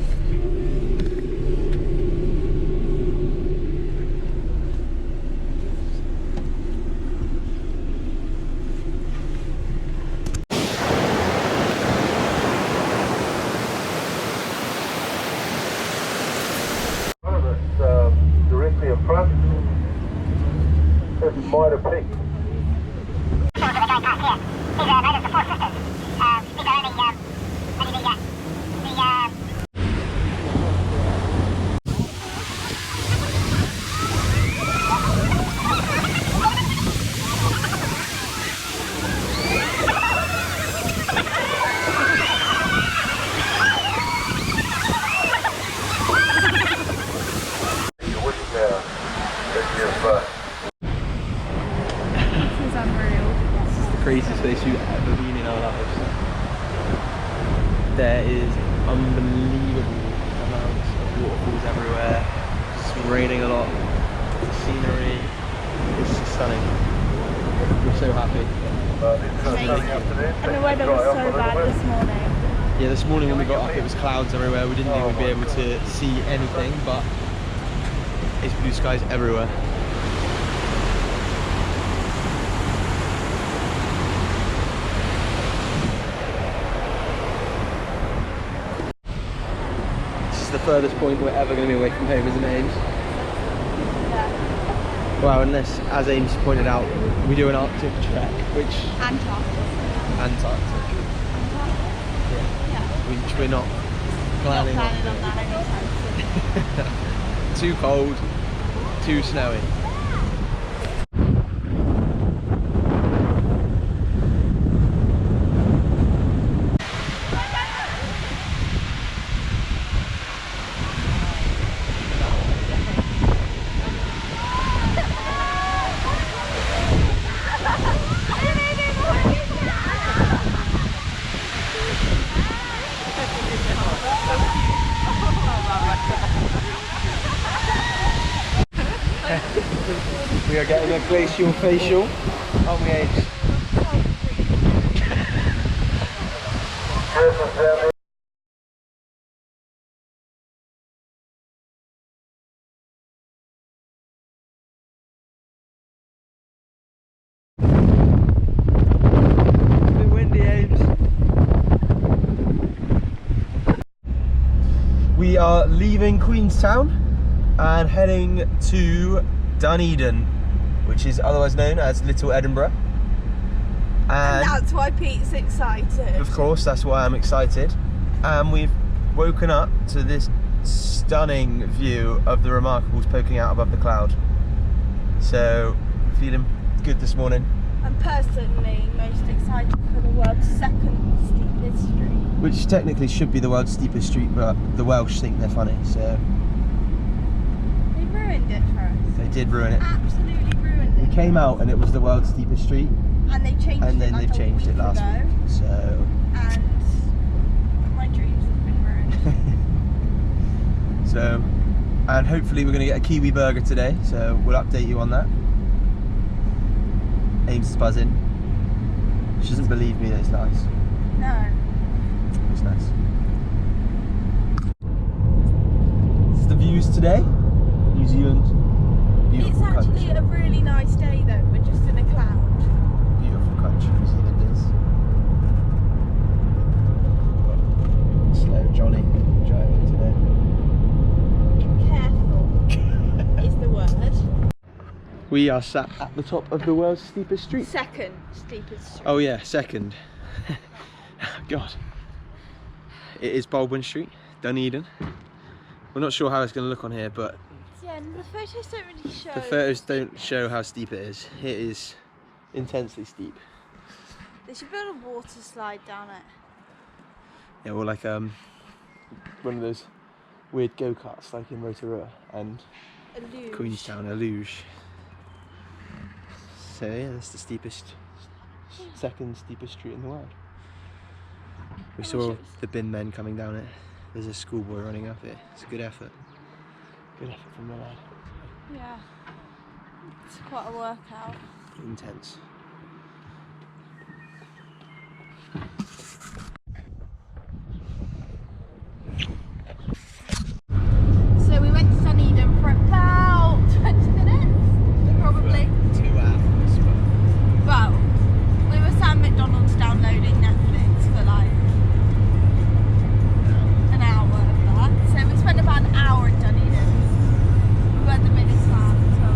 Speaker 4: Directly in front. It's Mitre Peak.
Speaker 2: This is unreal.
Speaker 1: This is the craziest place we've ever been in our lives. There is unbelievable amounts of waterfalls everywhere. It's raining a lot. The scenery is just stunning. We're so happy.
Speaker 2: And the weather was so bad this morning.
Speaker 1: Yeah, this morning when we got up it was clouds everywhere. We didn't think we'd be able to see anything, but it's blue skies everywhere. This is the furthest point we're ever going to be away from home, isn't it, Ames?
Speaker 2: Yeah.
Speaker 1: Well, unless, as Ames pointed out, we do an Arctic trek, which...
Speaker 2: Antarctic.
Speaker 1: Antarctic.
Speaker 2: Yeah.
Speaker 1: Which we're not
Speaker 2: Not
Speaker 1: planning
Speaker 2: planning on that anytime soon.
Speaker 1: Too cold, too snowy. We are getting a glacial facial, aren't we, Ames? It's a bit windy, Ames. We are leaving Queenstown and heading to Dunedin, which is otherwise known as Little Edinburgh.
Speaker 2: And that's why Pete's excited.
Speaker 1: Of course, that's why I'm excited. And we've woken up to this stunning view of the Remarkables poking out above the cloud. So, feeling good this morning.
Speaker 2: I'm personally most excited for the world's second steepest street.
Speaker 1: Which technically should be the world's steepest street, but the Welsh think they're funny, so...
Speaker 2: They ruined it for us.
Speaker 1: They did ruin it.
Speaker 2: Absolutely ruined it.
Speaker 1: We came out and it was the world's steepest street,
Speaker 2: And they changed
Speaker 1: and then
Speaker 2: it like
Speaker 1: they've changed it last
Speaker 2: ago,
Speaker 1: week, so...
Speaker 2: And my dreams have been ruined.
Speaker 1: So, and hopefully we're going to get a Kiwi burger today, so we'll update you on that. Ames is buzzing. She doesn't believe me that it's nice.
Speaker 2: No.
Speaker 1: It's nice. This is the views today. New Zealand. Beautiful
Speaker 2: It's actually
Speaker 1: country.
Speaker 2: a really nice day though, we're just in a cloud.
Speaker 1: Beautiful country New Zealand is. Slow Johnny driving today.
Speaker 2: Careful is the word.
Speaker 1: We are sat at the top of the world's steepest street.
Speaker 2: Second steepest street.
Speaker 1: Oh yeah, second. God. It is Baldwin Street, Dunedin. We're not sure how it's going to look on here, but
Speaker 2: Yeah, and the photos don't really show.
Speaker 1: the photos don't show how steep it is. It is intensely steep.
Speaker 2: They should build a water slide down it.
Speaker 1: Yeah, or like one of those weird go-karts like in Rotorua and
Speaker 2: A luge.
Speaker 1: Queenstown, a luge. So yeah, that's the second steepest street in the world. We
Speaker 2: I
Speaker 1: saw
Speaker 2: wish it was-
Speaker 1: the bin men coming down it. There's a schoolboy running up it. It's a good effort. Good effort from the lad.
Speaker 2: Yeah. It's quite a workout.
Speaker 1: Intense.
Speaker 2: So we went to Dunedin for about 20 minutes, probably.
Speaker 1: 2 hours.
Speaker 2: Well, we were sat at McDonald's downloading Netflix for like an hour of that. So we spent about an hour in Dunedin. We went the biggest fan, so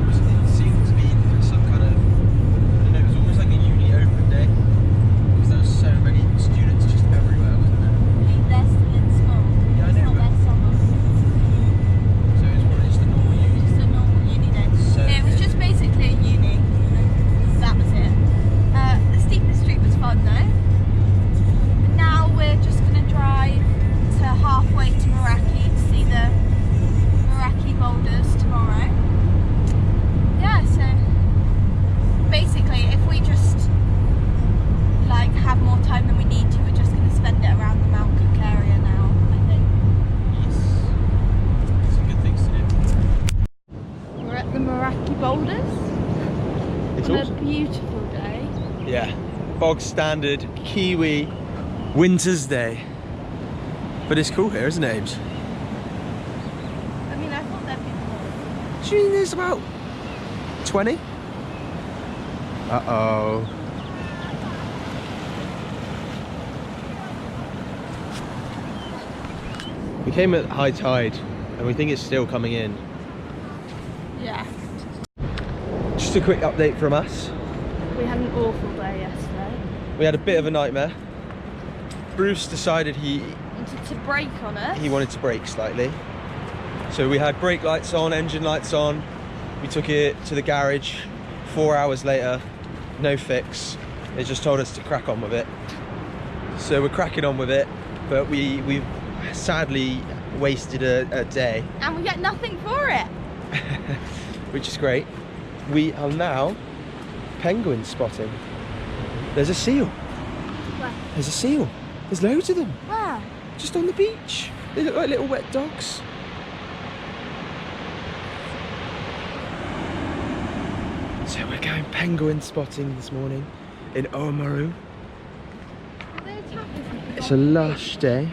Speaker 1: It seemed to be some kind of, I don't know, it was almost like a uni open day because there were so many students just everywhere, wasn't there?
Speaker 2: they're still in school.
Speaker 1: Yeah, I
Speaker 2: It's
Speaker 1: know,
Speaker 2: not their summer.
Speaker 1: So it was probably just a normal uni.
Speaker 2: Just a normal uni day.
Speaker 1: So
Speaker 2: It was just basically a uni. That was it. The steepest street was fun though. Now we're just going to drive to halfway to Meraki to see the Meraki boulders tomorrow. Yeah, so basically if we just like have more time than we need to, we're just going to spend it around the Mount Cook area now, I think.
Speaker 1: Yes. Some good things to do.
Speaker 2: We're at the Meraki boulders
Speaker 1: It's
Speaker 2: on
Speaker 1: awesome.
Speaker 2: a beautiful day.
Speaker 1: Yeah, bog standard Kiwi winter's day. But it's cool here, isn't it, Ames?
Speaker 2: I mean, I thought there'd be more.
Speaker 1: Do you think there's about 20? Uh-oh. We came at high tide and we think it's still coming in.
Speaker 2: Yeah.
Speaker 1: Just a quick update from us.
Speaker 2: We had an awful day yesterday.
Speaker 1: We had a bit of a nightmare. Bruce decided he
Speaker 2: Wanted to brake on it.
Speaker 1: wanted to brake slightly. So we had brake lights on, engine lights on. We took it to the garage. 4 hours later, no fix. They just told us to crack on with it. So we're cracking on with it, but we've sadly wasted a day,
Speaker 2: And we get nothing for it.
Speaker 1: which is great. We are now penguin spotting. There's a seal.
Speaker 2: Where?
Speaker 1: There's a seal. There's loads of them.
Speaker 2: Where?
Speaker 1: Just on the beach. They look like little wet dogs. So we're going penguin spotting this morning in Oamaru.
Speaker 2: Did they attack us?
Speaker 1: It's a lush day.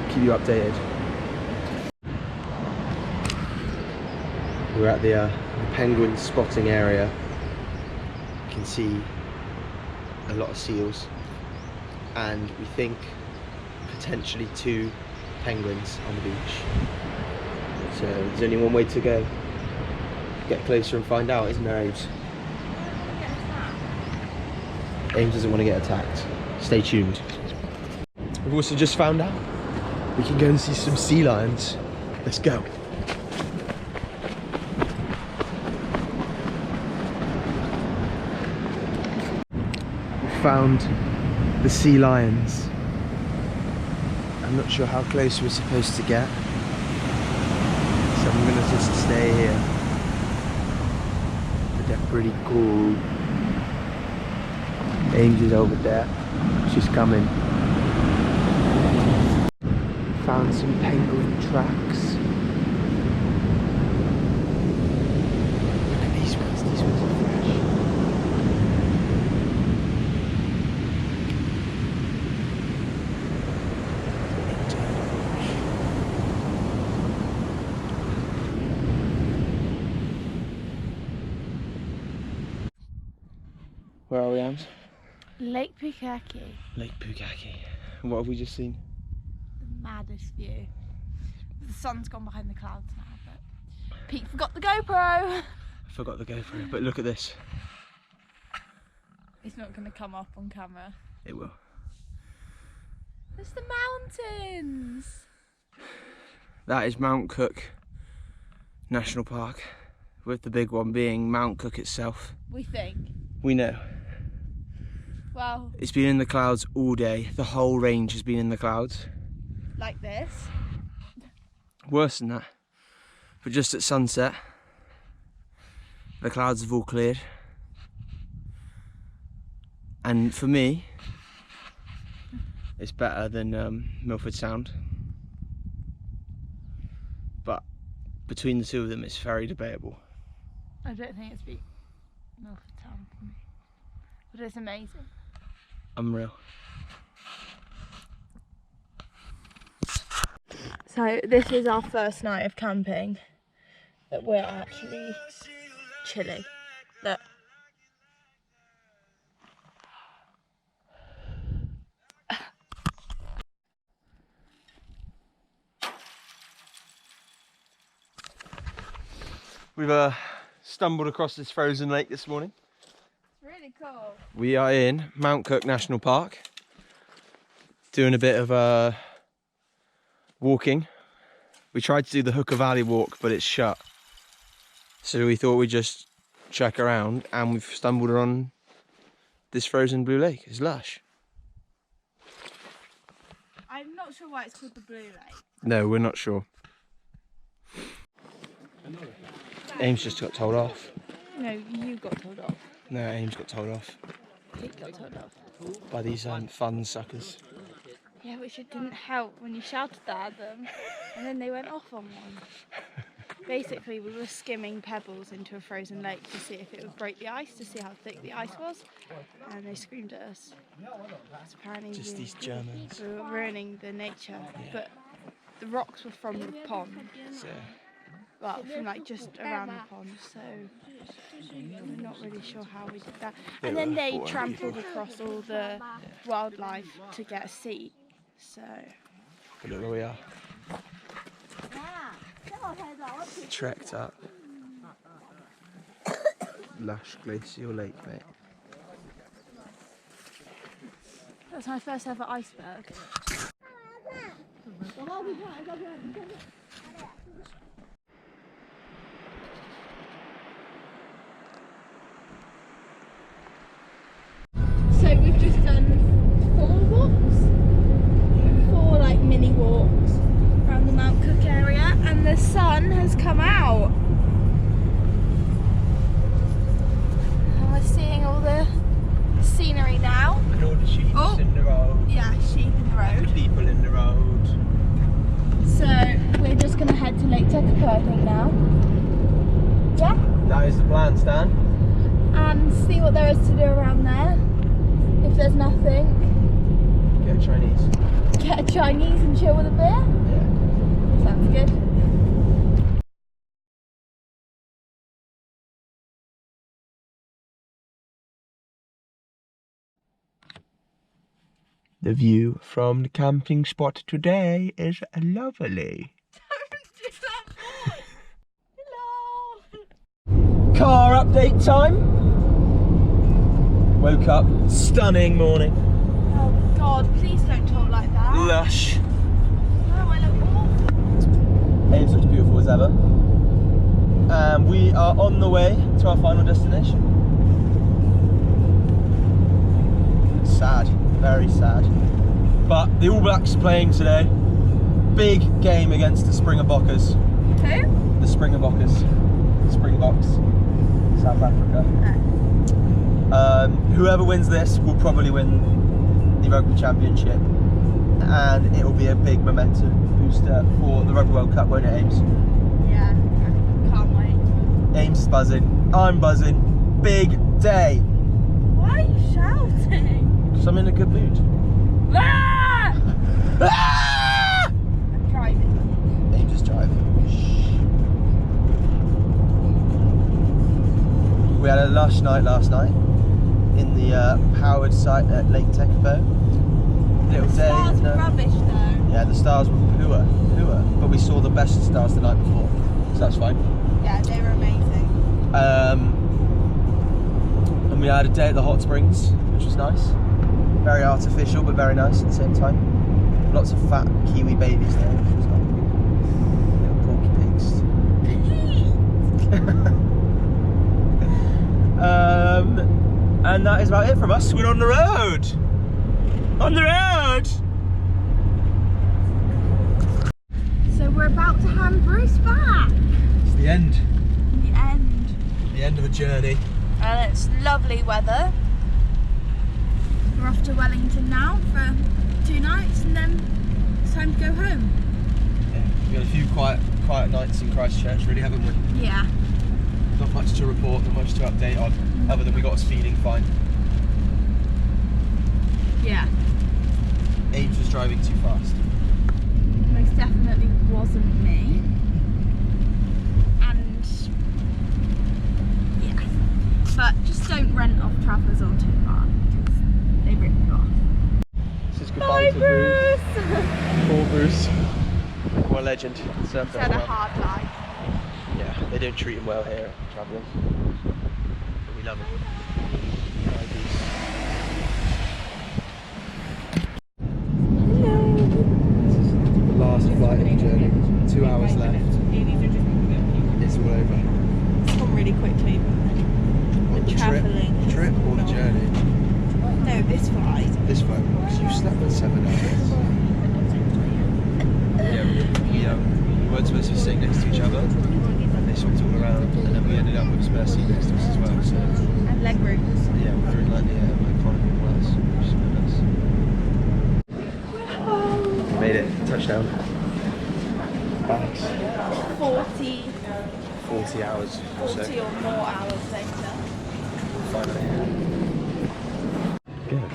Speaker 1: Keep you updated. We're at the penguin spotting area. You can see a lot of seals, and we think potentially 2 penguins on the beach. So there's only one way to go. Get closer and find out, isn't there, Ames? Ames doesn't want to get attacked. Stay tuned. We've also just found out we can go and see some sea lions. Let's go. We found the sea lions. I'm not sure how close we're supposed to get, so I'm gonna just stay here. But they're pretty cool. Ames is over there. She's coming. Found some penguin tracks. Look at these ones. These ones are fresh. sounds?
Speaker 2: Lake Pukaki.
Speaker 1: Lake Pukaki. What have we just seen?
Speaker 2: The maddest view. The sun's gone behind the clouds now, but Pete forgot the GoPro.
Speaker 1: I forgot the GoPro, but look at this.
Speaker 2: It's not going to come up on camera.
Speaker 1: It will.
Speaker 2: There's the mountains.
Speaker 1: That is Mount Cook National Park, with the big one being Mount Cook itself.
Speaker 2: We think.
Speaker 1: We know.
Speaker 2: Well,
Speaker 1: It's been in the clouds all day. The whole range has been in the clouds.
Speaker 2: like this.
Speaker 1: Worse than that. But just at sunset, the clouds have all cleared. And for me, it's better than Milford Sound. But between the two of them, it's very debatable.
Speaker 2: I don't think it's beat Milford Town for me. But it's amazing.
Speaker 1: Unreal.
Speaker 2: So this is our first night of camping that we're actually chilling. Look.
Speaker 1: We've stumbled across this frozen lake this morning.
Speaker 2: It's really cool.
Speaker 1: We are in Mount Cook National Park, doing a bit of walking. We tried to do the Hooker Valley walk, but it's shut. So we thought we'd just check around, and we've stumbled on this frozen blue lake. It's lush.
Speaker 2: I'm not sure why it's called the Blue Lake.
Speaker 1: No, we're not sure. Ames just got told off.
Speaker 2: No, you got told off.
Speaker 1: No, Ames got told off
Speaker 2: Pete got told off.
Speaker 1: by these fun suckers.
Speaker 2: Yeah, which it didn't help when you shouted that at them, and then they went off on one. Basically, we were skimming pebbles into a frozen lake to see if it would break the ice, to see how thick the ice was, and they screamed at us. So apparently
Speaker 1: Just these Germans.
Speaker 2: we were ruining the nature, but the rocks were from the pond,
Speaker 1: So,
Speaker 2: well, from like just around the pond, so we're not really sure how we did that. And then they trampled across all the wildlife to get a seat, so...
Speaker 1: but look where we are. Trekked up. Lush glacial lake, mate.
Speaker 2: That's my first ever iceberg. So we've just done 4 walks, 4 like mini walks around the Mount Cook area, and the sun has come out. And we're seeing all the scenery now.
Speaker 1: And all the sheep in the road.
Speaker 2: Yeah, sheep in the road.
Speaker 1: People in the road.
Speaker 2: So we're just gonna head to Lake Tekapo, I think now. Yeah?
Speaker 1: That is the plan, Stan.
Speaker 2: And see what there is to do around there. If there's nothing,
Speaker 1: Get Chinese.
Speaker 2: get a Chinese and chill with a beer.
Speaker 1: Yeah.
Speaker 2: Sounds good.
Speaker 1: The view from the camping spot today is lovely.
Speaker 2: Hello.
Speaker 1: Car update time. Woke up, stunning morning.
Speaker 2: Oh God, please don't talk like that.
Speaker 1: Lush.
Speaker 2: No, I look awful.
Speaker 1: Ames looks beautiful as ever. And we are on the way to our final destination. It's sad, very sad. But the All Blacks are playing today. Big game against the Springbokkers.
Speaker 2: Who?
Speaker 1: The Springbokkers. Springboks. South Africa. Whoever wins this will probably win the Rugby Championship. And it will be a big momentum booster for the Rugby World Cup, won't it, Ames?
Speaker 2: Yeah, can't wait.
Speaker 1: Ames is buzzing, I'm buzzing. Big day.
Speaker 2: Why are you shouting?
Speaker 1: Because I'm in a good mood.
Speaker 2: Ah!
Speaker 1: Ah!
Speaker 2: I'm driving.
Speaker 1: Ames is driving. We had a lush night last night in the the Howard site at Lake Tecapo. Little day.
Speaker 2: Stars were rubbish though.
Speaker 1: Yeah, the stars were poor, but we saw the best stars the night before, so that's fine.
Speaker 2: Yeah, they were amazing.
Speaker 1: And we had a day at the hot springs, which was nice. Very artificial, but very nice at the same time. Lots of fat kiwi babies there, which was nice. Little porky pigs. And that is about it from us. We're on the road. On the road.
Speaker 2: So we're about to hand Bruce back.
Speaker 1: It's the end.
Speaker 2: The end.
Speaker 1: The end of a journey.
Speaker 2: And it's lovely weather. We're off to Wellington now for 2 nights and then it's time to go home.
Speaker 1: Yeah, we had a few quiet nights in Christchurch, really, haven't we?
Speaker 2: Yeah.
Speaker 1: Not much to report, not much to update on, other than we got us feeling fine.
Speaker 2: Yeah.
Speaker 1: Ames was driving too fast.
Speaker 2: Most definitely wasn't me. And yeah. But just don't rent off travellers on too far because they rip you off.
Speaker 1: This is goodbye to Bruce. Poor Bruce. What a legend.
Speaker 2: He's had a hard life.
Speaker 1: Yeah, they don't treat him well here, travellers. But we love him. Bye, Bruce. The last flight of the journey. 2 hours left. It's all over.
Speaker 2: It's gone really quickly.
Speaker 1: What, the
Speaker 2: travelling.
Speaker 1: Trip or the journey?
Speaker 2: No, this flight.
Speaker 1: This flight, because you slept for 7 hours. Yeah, we weren't supposed to be sitting next to each other. They swapped all around, and then we ended up with a spare seat next to us as well. So
Speaker 2: And leg rooms.
Speaker 1: yeah, we were in like the economy class, which is really nice. Made it, touchdown. Thanks. 40 hours or so.
Speaker 2: 40 or more hours later.
Speaker 1: Finally. Good.